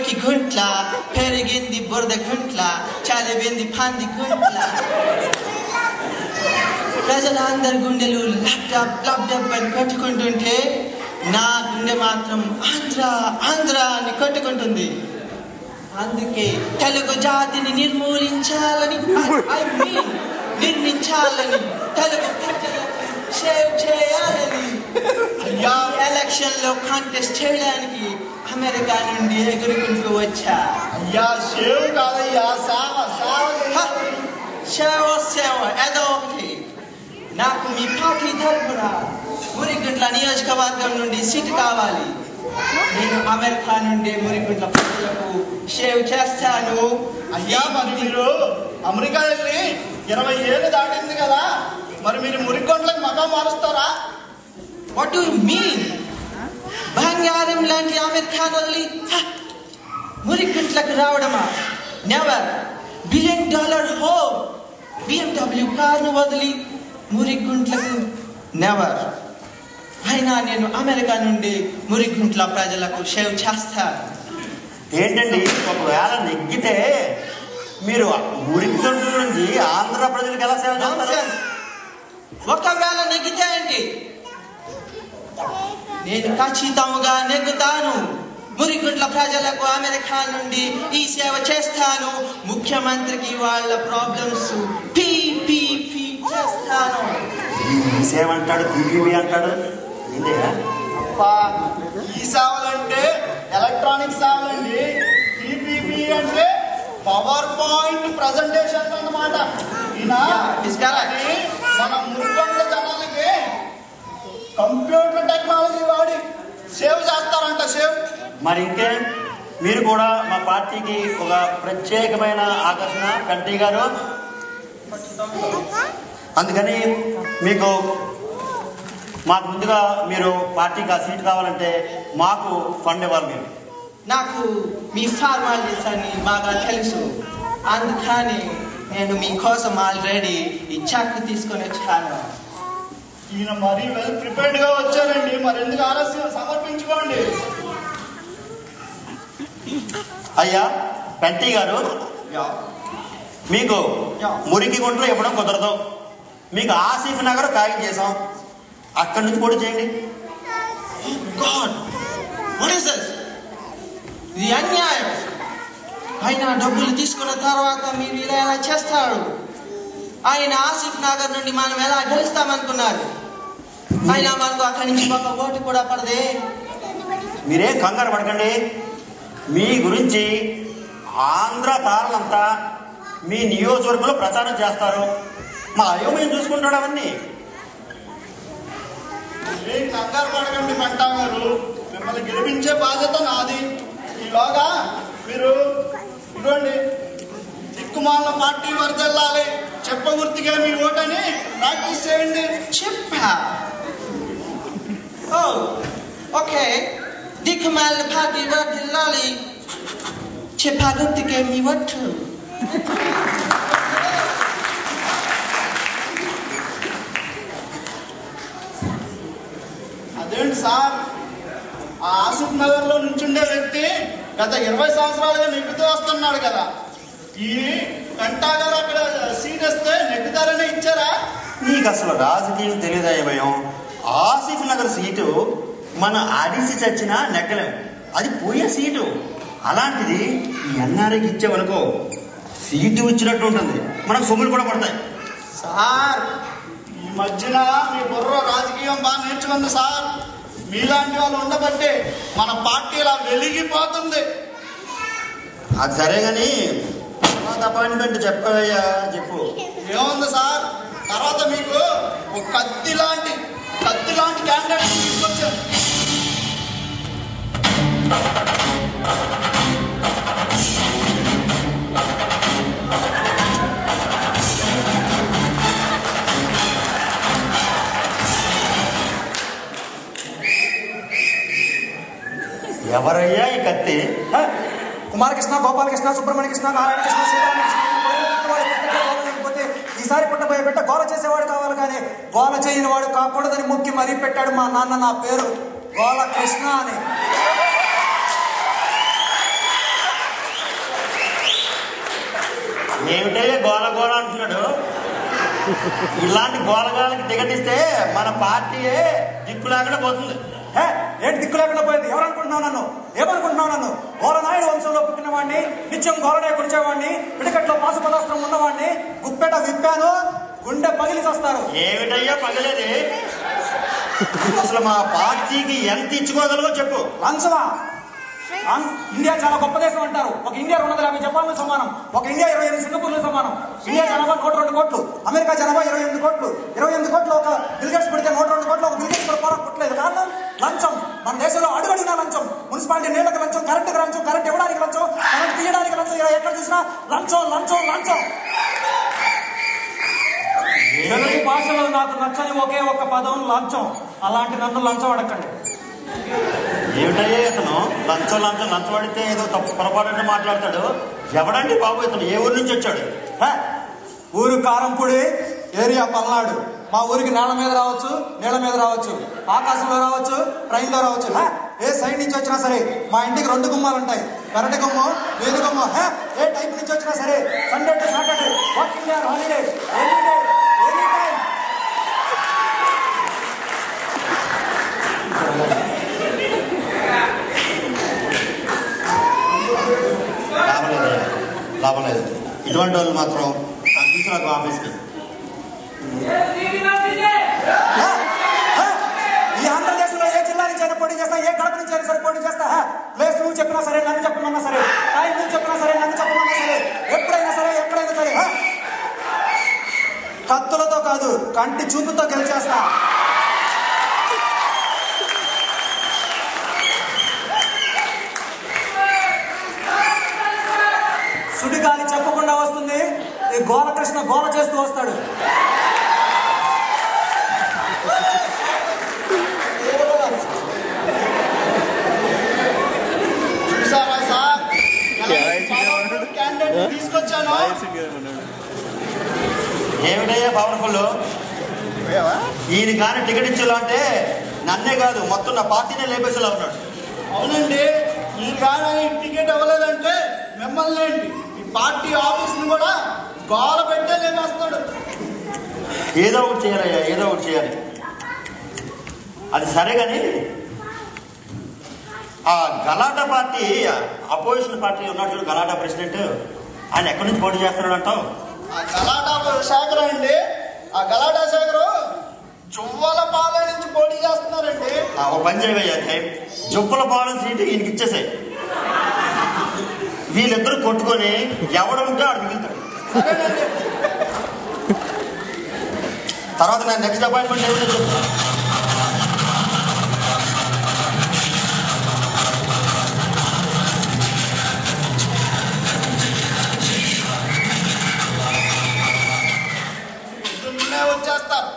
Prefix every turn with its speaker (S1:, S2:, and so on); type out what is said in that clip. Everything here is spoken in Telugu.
S1: మురికి గుంట్ల పెరిగింది బురద గుంట్ల చదివింది పంది గుంట్ల ప్రజలందరి గుండెలు లబ్డబ్ అని కొట్టుకుంటుంటే నా గుండె మాత్రం ఆంధ్ర ఆంధ్ర అని కొట్టుకుంటుంది. అందుకే తెలుగు జాతిని నిర్మూలించాలని నిర్మించాలని తెలుగు సేవ్ చేయాలని ఎలక్షన్ లో కాంటెస్ట్ చేయడానికి అమెరికా నుండి ఎగురుకుంటూ వచ్చా.
S2: సేవ్ కాదయ్యా,
S1: సేవ ఏదో ఒకటి. నాకు మీ పార్టీ తరఫున మురిగుంట్ల నియోజకవర్గం నుండి సీటు కావాలి. నేను అమెరికా నుండి మురిగుంట్ల ప్రజలకు సేవ్ చేస్తాను.
S2: అయ్యా మరి మీరు అమెరికా వెళ్ళి 20 ఏళ్ళు దాటింది కదా, మరి మీరు మురిగుంట్లకు మతం మారుస్తారా?
S1: What do you mean? బంగారం లాంటి అమెరికా వదిలి మురిగుంట్లకు రావడమా? నెవర్. $1 బిలియన్ హోమ్ BMW కార్ను వదిలి మురిగుంట్లకు నెవర్. అయినా నేను అమెరికా నుండి మురిగుంట్ల ప్రజలకు సేవ్ చేస్తాను.
S3: ఏంటండి, ఒకవేళ నెగ్గితే మీరు మురిగుంట్ల నుంచి ఆంధ్ర ప్రజలకు ఎలా సేవ చేస్తారు?
S1: ఒకవేళ నెగ్గితే ఏంటి? నేను ఖచ్చితంగా నెగ్గుతాను. మురిగుంట్ల ప్రజలకు అమెరికా నుండి ఈ సేవ చేస్తాను. ముఖ్యమంత్రికి వాళ్ళ ప్రాబ్లమ్స్ PPP చేస్తాను.
S3: ఈ సేవ అంటాడు, PPP అంటాడు.
S2: ఈ సేవలంటే ఎలక్ట్రానిక్ సేవలండి, PPP అంటే పవర్ పాయింట్ ప్రజెంటేషన్ అన్నమాట. మన మురిగుంట్ల జనాలకి కంప్యూటర్ టెక్నాలజీ వాడి సేవ్ చేస్తారంట. సేవ్
S3: మరి ఇంకే, మీరు కూడా మా పార్టీకి ఒక ప్రత్యేకమైన ఆకర్షణ పెంటి గారు. అందుకని మీకు మాకు ముందుగా మీరు పార్టీకి ఆ సీట్ కావాలంటే మాకు ఫండ్ ఇవ్వాలి. మీరు
S1: నాకు మీ ఫార్మాలిటీస్ అని బాగా తెలుసు. అందుకని నేను మీకోసం ఆల్రెడీ ఈ చెక్ తీసుకొని వచ్చాను.
S2: ఈయన మరీ వెల్ ప్రిపేర్డ్ గా వచ్చారండి, మరి ఎందుకు ఆలస్యం? సమర్పించుకోండి.
S3: అయ్యా పెంటి గారు, మీకు మురికి గుంట్లో ఇవ్వడం కుదరదు. మీకు ఆసిఫ్ నగర్ ఖాళీ చేసాం, అక్కడి నుంచి కూడా చేయండి.
S1: ఇది అన్యాయం. ఆయన డబ్బులు తీసుకున్న తర్వాత మీరు ఇలా ఎలా చేస్తారు? ఆయన ఆసిఫ్ నగర్ నుండి మనం ఎలా గెలుస్తామనుకున్నారు? ఆయన మనకు అక్కడి నుంచి ఒక ఓటు కూడా పడదే.
S3: మీరేం కంగారు పడకండి. మీ గురించి ఆంధ్ర తారలంతా మీ నియోజకవర్గంలో ప్రచారం చేస్తారు. మా అయోమయం చూసుకుంటాడు అవన్నీ.
S2: కంగారు పడకండి పెంటా గారు, మిమ్మల్ని గెలిపించే బాధ్యత నాది. ఈలోగా మీరు ఇవ్వండి, దిక్కుమాల పార్టీ వరదెళ్ళాలి, చెప్పగుర్తిగా మీ ఓటని ప్రాక్టీస్ చేయండి.
S1: చెప్పా? ఓకే, దిక్కుమాల పార్టీ వరదెళ్ళాలి, చెప్పగుర్తిగా మీ ఓటు.
S2: అదేంటి సార్, ఆ ఆసిఫ్ నగర్ లో నుంచుండే వ్యక్తి గత 20 సంవత్సరాలుగా నెగ్గుతూ వస్తున్నాడు కదా, ఈ పెంటా గారు అక్కడ సీట్ వస్తే నెగ్గుతారనే ఇచ్చారా?
S3: నీకు అసలు రాజకీయం తెలియదయమయం. ఆసిఫ్ నగర్ సీటు మన ఆడిసి చచ్చినా నెగ్గలేం, అది పోయే సీటు. అలాంటిది ఈ ఎన్ఆర్ఐకి ఇచ్చామనుకో, సీటు ఇచ్చినట్టు ఉంటుంది, మనకు సొమ్ములు కూడా పడతాయి.
S2: సార్, ఈ మధ్యన మీ బుర్ర రాజకీయం బాగా నేర్చుకుంది సార్. మీలాంటి వాళ్ళు ఉండబట్టే మన పార్టీ ఇలా వెలిగిపోతుంది.
S3: అది సరే కానీ అపాయింట్మెంట్ చెప్పవయ్యా, చెప్పు.
S2: ఏముంది సార్, తర్వాత మీకు ఒక కత్తి లాంటి క్యాండిడేట్ తీసుకొచ్చాను.
S3: ఎవరయ్యా ఈ కత్తి?
S4: కుమారకృష్ణ, గోపాలకృష్ణ, సుబ్రహ్మణ్య కృష్ణ, నారాయణ కృష్ణ, సీతారామకృష్ణ. ఈసారి పుట్టబోయే బిడ్డ గోల చేసేవాడు కావాలి కానీ గోల చేయని వాడు కాకూడదని ముక్కి మరీ పెట్టాడు మా నాన్న. నా పేరు గోలకృష్ణ అని.
S3: ఏమిటయ్యా గోల గోల అంటున్నాడు. ఇలాంటి గోలగాలకి టికెట్ ఇస్తే మన పార్టీయే దిక్కు లేకుండా పోతుంది.
S4: ఏంటి దిక్కు లేకుండా పోయింది? ఎవరనుకుంటున్నావు నన్ను? ఏమనుకుంటున్నావు నన్ను? గోలనాయుడు వంశంలో పుట్టిన వాడిని, నిత్యం గోలనే కుడిచేవాడిని, పిడికట్లో పాసు పదాస్త్రం ఉన్నవాడిని, గుప్పెట విప్పాను, గుండె పగిలి వస్తారు.
S3: ఏమిటయ్యా పగిలేది? అసలు మా పార్టీకి ఎంత ఇచ్చుకోగలవో చెప్పు.
S4: లంచమా? ఇండియా చాలా గొప్ప దేశం అంటారు. ఒక ఇండియా 250 జపాన్లు సమానం, ఒక ఇండియా 28 సింగపూర్లు సమానం. ఇండియా జనాభా 102 కోట్లు, అమెరికా జనాభా 28 కోట్లు. 28 కోట్లు ఒక బిల్గేట్స్ పెడితే 102 కోట్లు ఒక బిల్గేట్స్ కూడా పుట్టలేదు. కారణం లంచం. మన దేశంలో అడుగడినా లంచం. మున్సిపాలిటీ నీళ్లకు లంచం, కరెంటుకి లంచం, కరెంట్ ఇవ్వడానికి లంచం, కరెంట్ తీయడానికి లంచం, ఎక్కడ చూసినా లంచం లంచం లంచం. తెలుగు భాషలో నాకు నచ్చని ఒకే ఒక్క పదం లంచం. అలాంటి నన్ను లంచం అడగండి.
S3: ఏమిటయ్యా ఇతను లంచం లంచం లంచం అడిగితే ఏదో తప్పు పొరపాటు మాట్లాడతాడు. ఎవడండి బాబు ఇతను? ఏ ఊరి నుంచి వచ్చాడు?
S4: ఊరు కారంపూడి, ఏరియా పల్నాడు. మా ఊరికి నేల మీద రావచ్చు, నీళ్ళ మీద రావచ్చు, ఆకాశంలో రావచ్చు, ట్రైన్లో రావచ్చు. ఏ సైడ్ నుంచి వచ్చినా సరే మా ఇంటికి 2 గుమ్మాలు ఉంటాయి. పెరటి గుమ్మం, వేది గుమ్మం. ఏ టైప్ నుంచి వచ్చినా సరే Sunday to Saturday, working day, holiday, any day, any time.
S3: లాభం లేదు. ఇటువంటి వాళ్ళు మాత్రం తీసుకురాకు ఆఫీస్కి.
S4: ఈ ఆంధ్రదేశంలో ఏ జిల్లా నుంచి అయినా పోటీ చేస్తా, ఏ గడప నుంచి అయినా సరే పోటీ చేస్తా. ప్లేస్ నువ్వు చెప్పినా సరే, నన్ను చెప్పమన్నా సరే, టైం నువ్వు చెప్పినా సరే, నన్ను చెప్పమన్నా సరే, ఎప్పుడైనా సరే, ఎక్కడైనా సరే. కత్తులతో కాదు, కంటి చూపుతో గెలిచేస్తా. సుడిగాలి చెప్పకుండా వస్తుంది. ఈ గోలకృష్ణ గోల చేస్తూ వస్తాడు.
S2: చూసావా సార్, క్యాండిడేట్ తీసుకొచ్చాను.
S3: ఏమిటయ్యా పవర్ఫుల్? ఈయన కానీ టికెట్ ఇచ్చేలా అంటే నన్నే కాదు మొత్తం నా పార్టీనే లేపేసేలా ఉన్నాడు.
S2: అవునండి, ఈ కానీ టికెట్ ఇవ్వలేదంటే మిమ్మల్ని ఏంటి ఈ పార్టీ ఆఫీస్ని కూడా గోల పెట్టే లేపేస్తాడు.
S3: ఏదో ఒకటి చేయాలయ్యా, ఏదో ఒకటి చేయాలి. అది సరే కానీ ఆ గలాటా పార్టీ, అపోజిషన్ పార్టీ ఉన్నట్లు గలాటా ప్రెసిడెంట్, ఆయన ఎక్కడి నుంచి పోటీ చేస్తున్నాడు అంటావు?
S2: ఆ గలాటా శేఖర్ అండి, ఆ గలాటా శేఖరు జువ్వలపాలెం నుంచి పోటీ చేస్తున్నారండి.
S3: ఒక పని చేయవయ్యా, జువ్వలపాలెం సీటు ఈయనకి ఇచ్చేసాయి. వీళ్ళిద్దరు కొట్టుకొని ఎవడ ఉంటే ఆడు మిగులుతాడు. తర్వాత నేను నెక్స్ట్ అపాయింట్మెంట్ ఏమిటో చెప్తాను.
S2: వచ్చేస్తారు.